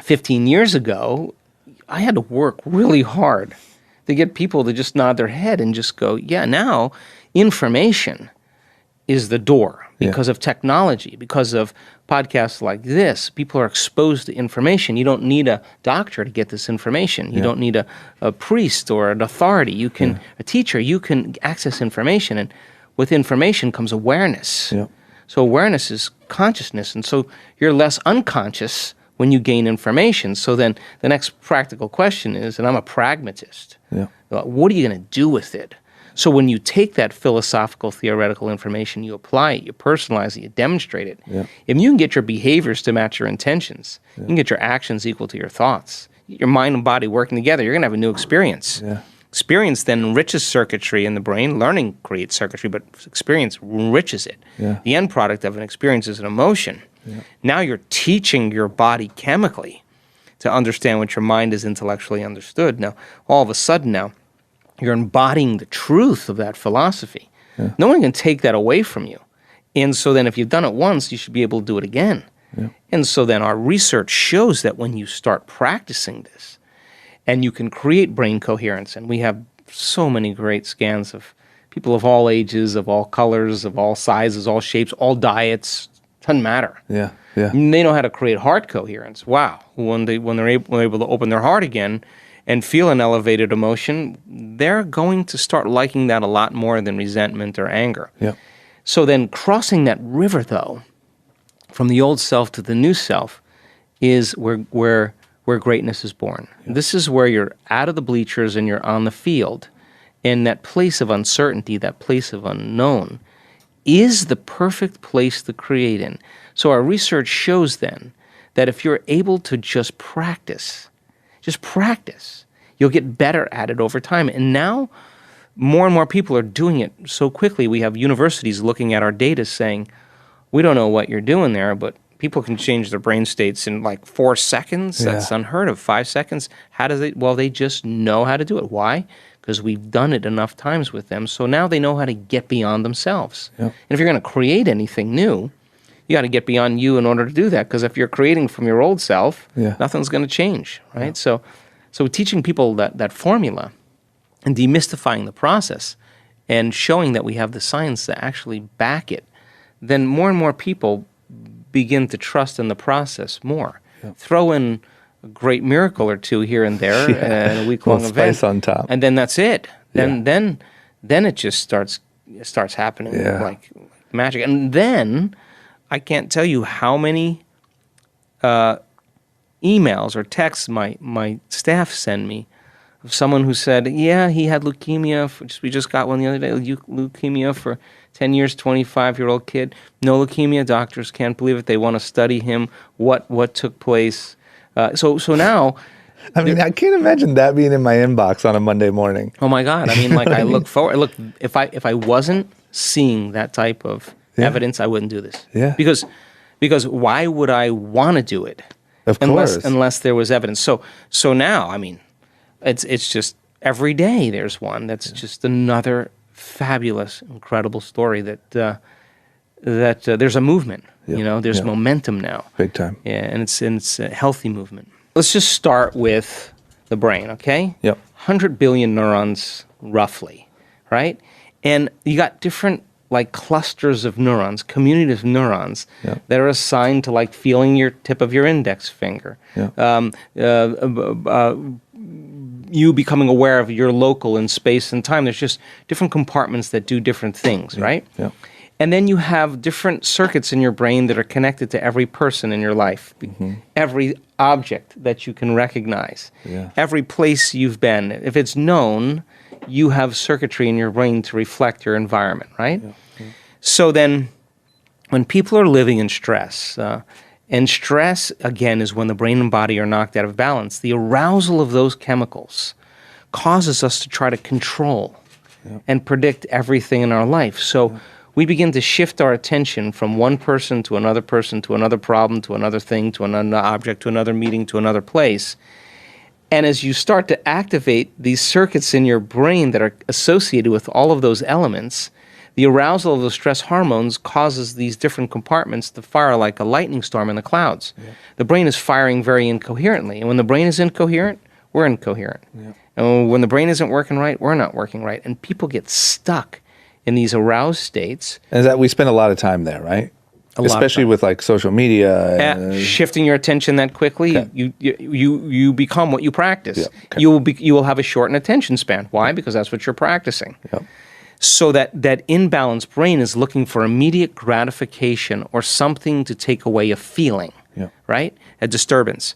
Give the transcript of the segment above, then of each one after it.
15 years ago, I had to work really hard to get people to just nod their head and just go, yeah, now information is the door because of technology, because of podcasts like this. People are exposed to information. You don't need a doctor to get this information. You don't need a priest or an authority. You can, a teacher, you can access information. And with information comes awareness. Yeah. So awareness is consciousness. And so you're less unconscious when you gain information. So then the next practical question is, and I'm a pragmatist, what are you going to do with it? So when you take that philosophical, theoretical information, you apply it, you personalize it, you demonstrate it. Yeah. If you can get your behaviors to match your intentions, you can get your actions equal to your thoughts, your mind and body working together, you're going to have a new experience. Yeah. Experience then enriches circuitry in the brain. Learning creates circuitry, but experience enriches it. Yeah. The end product of an experience is an emotion. Yeah. Now you're teaching your body chemically to understand what your mind is intellectually understood. Now, all of a sudden now, you're embodying the truth of that philosophy. Yeah. No one can take that away from you. And so then if you've done it once, you should be able to do it again. Yeah. And so then our research shows that when you start practicing this, and you can create brain coherence, and we have so many great scans of people of all ages, of all colors, of all sizes, all shapes, all diets, doesn't matter. Yeah, yeah. And they know how to create heart coherence. Wow. When they're able to open their heart again and feel an elevated emotion, they're going to start liking that a lot more than resentment or anger. Yeah. So then crossing that river, though, from the old self to the new self, is where greatness is born. Yeah. This is where you're out of the bleachers and you're on the field. And that place of uncertainty, that place of unknown, is the perfect place to create in. So our research shows then that if you're able to just practice, you'll get better at it over time. And now more and more people are doing it so quickly. We have universities looking at our data saying, we don't know what you're doing there, but people can change their brain states in like 4 seconds. Yeah. That's unheard of. 5 seconds. How do they? Well, they just know how to do it. Why? Because we've done it enough times with them. So now they know how to get beyond themselves. Yep. And if you're going to create anything new, you got to get beyond you in order to do that. Because if you're creating from your old self, nothing's going to change, right? Yeah. So teaching people that formula and demystifying the process and showing that we have the science to actually back it, then more and more people begin to trust in the process more. Yep. Throw in a great miracle or two here and there, and a week-long event, spice on top, and then that's it. Then it just starts happening like magic. And then I can't tell you how many emails or texts my staff send me of someone who said, yeah, he had leukemia. We just got one the other day. Leukemia for 10 years, 25-year-old kid. No leukemia. Doctors can't believe it. They want to study him. What took place? So now, I mean, I can't imagine that being in my inbox on a Monday morning. Oh my God! I mean, like I look forward. Look, if I wasn't seeing that type of evidence, I wouldn't do this. Yeah. Because why would I want to do it? Of course. Unless there was evidence. So now, I mean, it's just every day there's one that's just another fabulous, incredible story that there's a movement. Yep. You know, there's momentum now. Big time. Yeah, and it's a healthy movement. Let's just start with the brain, okay? Yep. 100 billion neurons, roughly, right? And you got different, like, clusters of neurons, communities of neurons that are assigned to, like, feeling your tip of your index finger. Yep. You becoming aware of your local in space and time. There's just different compartments that do different things, right? Yeah. And then you have different circuits in your brain that are connected to every person in your life, every object that you can recognize, every place you've been. If it's known, you have circuitry in your brain to reflect your environment, right? Yeah. Yeah. So then when people are living in stress, and stress, again, is when the brain and body are knocked out of balance, the arousal of those chemicals causes us to try to control and predict everything in our life. So we begin to shift our attention from one person to another problem, to another thing, to another object, to another meeting, to another place. And as you start to activate these circuits in your brain that are associated with all of those elements, The arousal of the stress hormones causes these different compartments to fire like a lightning storm in the clouds. Yeah. The brain is firing very incoherently. And when the brain is incoherent, we're incoherent. Yeah. And when the brain isn't working right, we're not working right. And people get stuck in these aroused states. And that we spend a lot of time there, right? Especially with like social media. And shifting your attention that quickly, okay. you become what you practice. Yeah. Okay. You will have a shortened attention span. Why? Because that's what you're practicing. Yep. So that imbalanced brain is looking for immediate gratification or something to take away a feeling, right? A disturbance.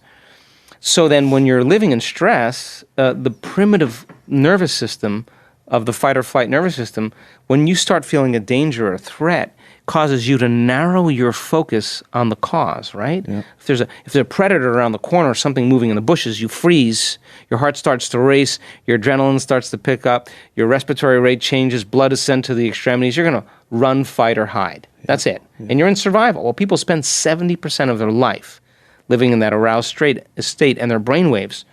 So then when you're living in stress, the primitive nervous system of the fight or flight nervous system, when you start feeling a danger or a threat, causes you to narrow your focus on the cause, right? Yeah. If there's a predator around the corner or something moving in the bushes, you freeze, your heart starts to race, your adrenaline starts to pick up, your respiratory rate changes, blood is sent to the extremities, you're going to run, fight, or hide. Yeah. That's it. Yeah. And you're in survival. Well, people spend 70% of their life living in that aroused state, and their brain waves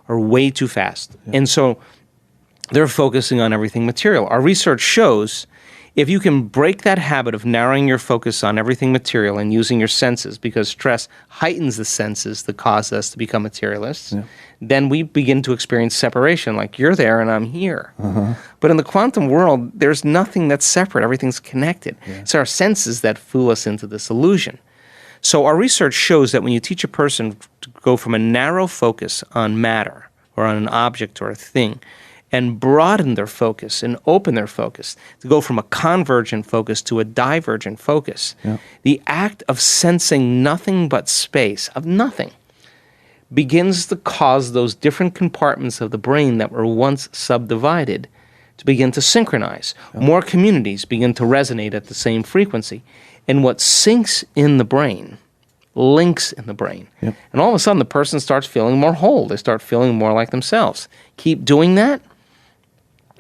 are way too fast. Yeah. And so they're focusing on everything material. Our research shows if you can break that habit of narrowing your focus on everything material and using your senses, because stress heightens the senses that cause us to become materialists, then we begin to experience separation, like you're there and I'm here. Uh-huh. But in the quantum world, there's nothing that's separate. Everything's connected. Yeah. It's our senses that fool us into this illusion. So our research shows that when you teach a person to go from a narrow focus on matter or on an object or a thing, and broaden their focus and open their focus, to go from a convergent focus to a divergent focus. Yeah. The act of sensing nothing but space, of nothing, begins to cause those different compartments of the brain that were once subdivided to begin to synchronize. Yeah. More communities begin to resonate at the same frequency. And what syncs in the brain links in the brain. Yep. And all of a sudden, the person starts feeling more whole. They start feeling more like themselves. Keep doing that.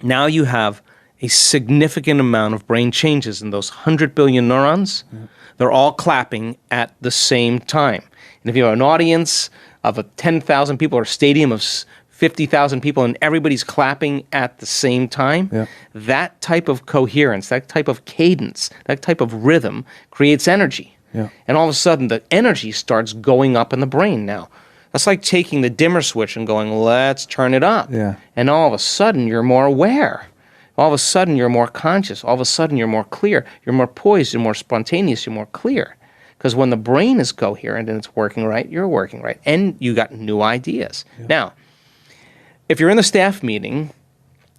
Now you have a significant amount of brain changes in those 100 billion neurons. Yeah. They're all clapping at the same time. And if you have an audience of 10,000 people or a stadium of 50,000 people and everybody's clapping at the same time, that type of coherence, that type of cadence, that type of rhythm creates energy. Yeah. And all of a sudden, the energy starts going up in the brain now. That's like taking the dimmer switch and going, let's turn it up. Yeah. And all of a sudden, you're more aware. All of a sudden, you're more conscious. All of a sudden, you're more clear. You're more poised. You're more spontaneous. You're more clear. Because when the brain is coherent and it's working right, you're working right. And you got new ideas. Yeah. Now, if you're in the staff meeting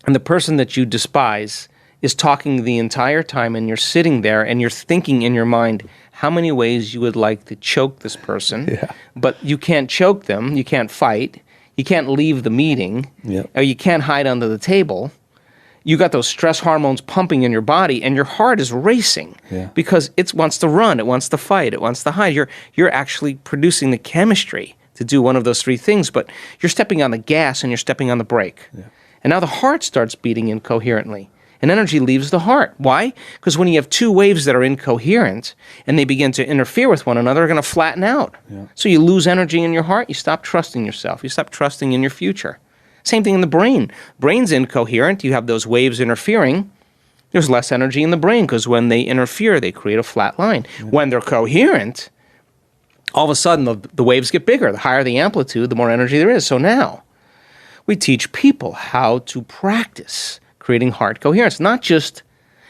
and the person that you despise is talking the entire time and you're sitting there and you're thinking in your mind how many ways you would like to choke this person, but you can't choke them, you can't fight, you can't leave the meeting, or you can't hide under the table. You got those stress hormones pumping in your body and your heart is racing because it wants to run, it wants to fight, it wants to hide. You're actually producing the chemistry to do one of those three things, but you're stepping on the gas and you're stepping on the brake. Yeah. And now the heart starts beating incoherently. And energy leaves the heart. Why? Because when you have two waves that are incoherent and they begin to interfere with one another, they're going to flatten out. Yeah. So you lose energy in your heart, you stop trusting yourself, you stop trusting in your future. Same thing in the brain. Brain's incoherent, you have those waves interfering, there's less energy in the brain because when they interfere, they create a flat line. Yeah. When they're coherent, all of a sudden the waves get bigger. The higher the amplitude, the more energy there is. So now we teach people how to practice creating heart coherence, not just,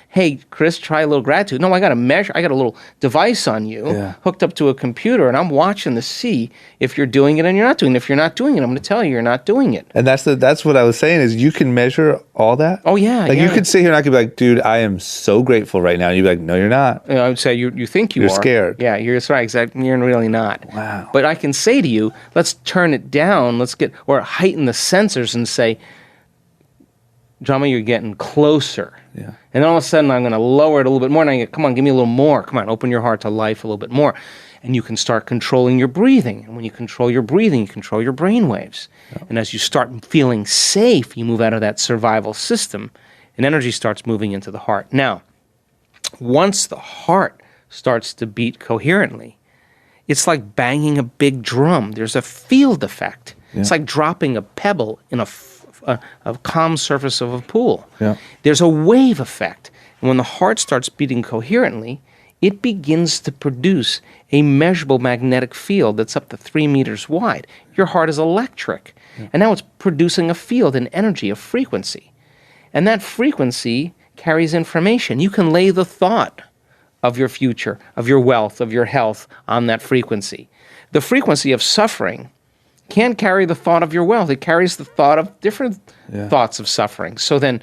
hey, Chris, try a little gratitude. No, I got a measure. I got a little device on you hooked up to a computer, and I'm watching to see if you're doing it and you're not doing it. If you're not doing it, I'm going to tell you you're not doing it. And that's what I was saying is you can measure all that. Oh yeah, like you could sit here and I could be like, dude, I am so grateful right now. And you'd be like, no, you're not. I would say you think you're scared. Yeah, that's right. Exactly. You're really not. Wow. But I can say to you, let's turn it down. Let's or heighten the sensors and say, Drama, you're getting closer. Yeah. And all of a sudden, I'm going to lower it a little bit more. And I go, come on, give me a little more. Come on, open your heart to life a little bit more. And you can start controlling your breathing. And when you control your breathing, you control your brain waves. Yeah. And as you start feeling safe, you move out of that survival system, and energy starts moving into the heart. Now, once the heart starts to beat coherently, it's like banging a big drum. There's a field effect. Yeah. It's like dropping a pebble in a calm surface of a pool. Yeah. There's a wave effect. And when the heart starts beating coherently, it begins to produce a measurable magnetic field that's up to 3 meters wide. Your heart is electric. Yeah. And now it's producing a field, an energy, a frequency. And that frequency carries information. You can lay the thought of your future, of your wealth, of your health on that frequency. The frequency of suffering can't carry the thought of your wealth. It carries the thought of different thoughts of suffering. So then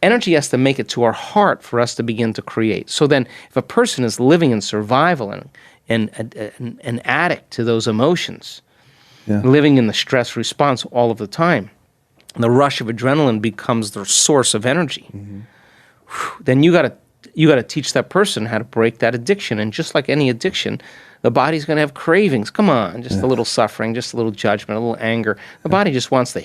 energy has to make it to our heart for us to begin to create. So then if a person is living in survival and an addict to those emotions, living in the stress response all of the time, the rush of adrenaline becomes the source of energy. Then you got to teach that person how to break that addiction. And just like any addiction, the body's going to have cravings. Come on, just a little suffering, just a little judgment, a little anger. The body just wants to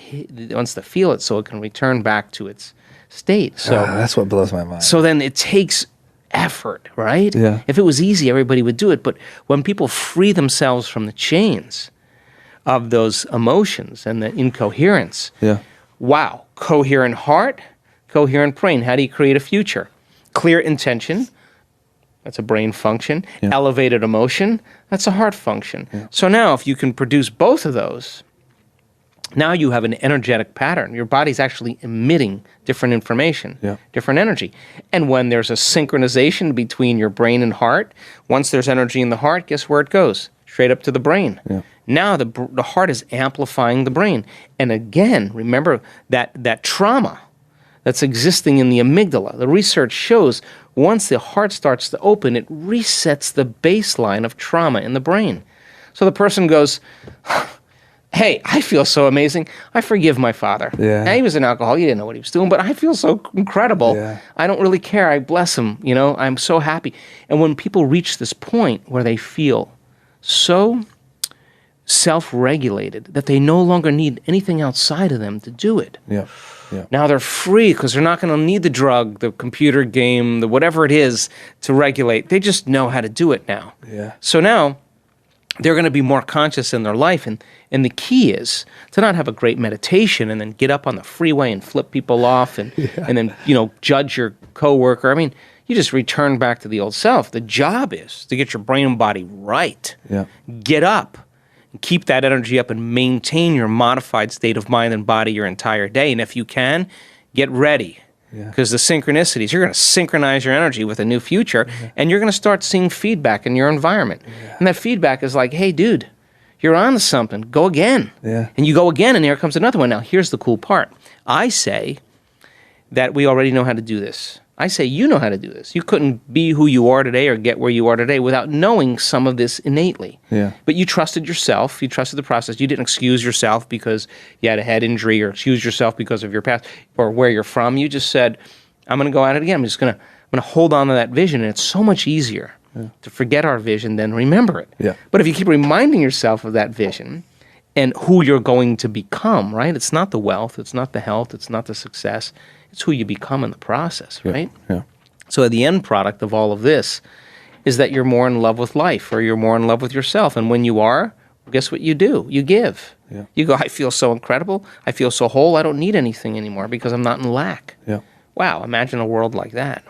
feel it so it can return back to its state. So that's what blows my mind. So then it takes effort, right? Yeah. If it was easy, everybody would do it. But when people free themselves from the chains of those emotions and the incoherence, wow, coherent heart, coherent brain. How do you create a future? Clear intention, that's a brain function. Elevated emotion, that's a heart function. So now if you can produce both of those, now you have an energetic pattern. Your body's actually emitting different information, different energy. And when there's a synchronization between your brain and heart, once there's energy in the heart, guess where it goes? Straight up to the brain. Now the heart is amplifying the brain. And again, remember that trauma that's existing in the amygdala. The research shows once the heart starts to open, it resets the baseline of trauma in the brain. So the person goes, hey, I feel so amazing. I forgive my father. Now, he was an alcoholic. He didn't know what he was doing, but I feel so incredible. I don't really care. I bless him. You know, I'm so happy. And when people reach this point where they feel so self-regulated that they no longer need anything outside of them to do it. Now they're free because they're not going to need the drug, the computer game, the whatever it is to regulate. They just know how to do it now. So now they're going to be more conscious in their life. And the key is to not have a great meditation and then get up on the freeway and flip people off and then, judge your coworker. I mean, you just return back to the old self. The job is to get your brain and body right. Get up. Keep that energy up and maintain your modified state of mind and body your entire day. And if you can, get ready. Because the synchronicities, you're going to synchronize your energy with a new future, and you're going to start seeing feedback in your environment. And that feedback is like, hey, dude, you're on to something. Go again. And you go again, and here comes another one. Now, here's the cool part. I say that we already know how to do this. I say you know how to do this. You couldn't be who you are today or get where you are today without knowing some of this innately. But you trusted yourself. You trusted the process. You didn't excuse yourself because you had a head injury or excuse yourself because of your past or where you're from. You just said, I'm going to go at it again. I'm going to hold on to that vision. And it's so much easier to forget our vision than remember it. But if you keep reminding yourself of that vision and who you're going to become, right? It's not the wealth. It's not the health. It's not the success. It's who you become in the process, right? So the end product of all of this is that you're more in love with life or you're more in love with yourself. And when you are, guess what you do? You give. You go, I feel so incredible. I feel so whole. I don't need anything anymore because I'm not in lack. Wow, imagine a world like that.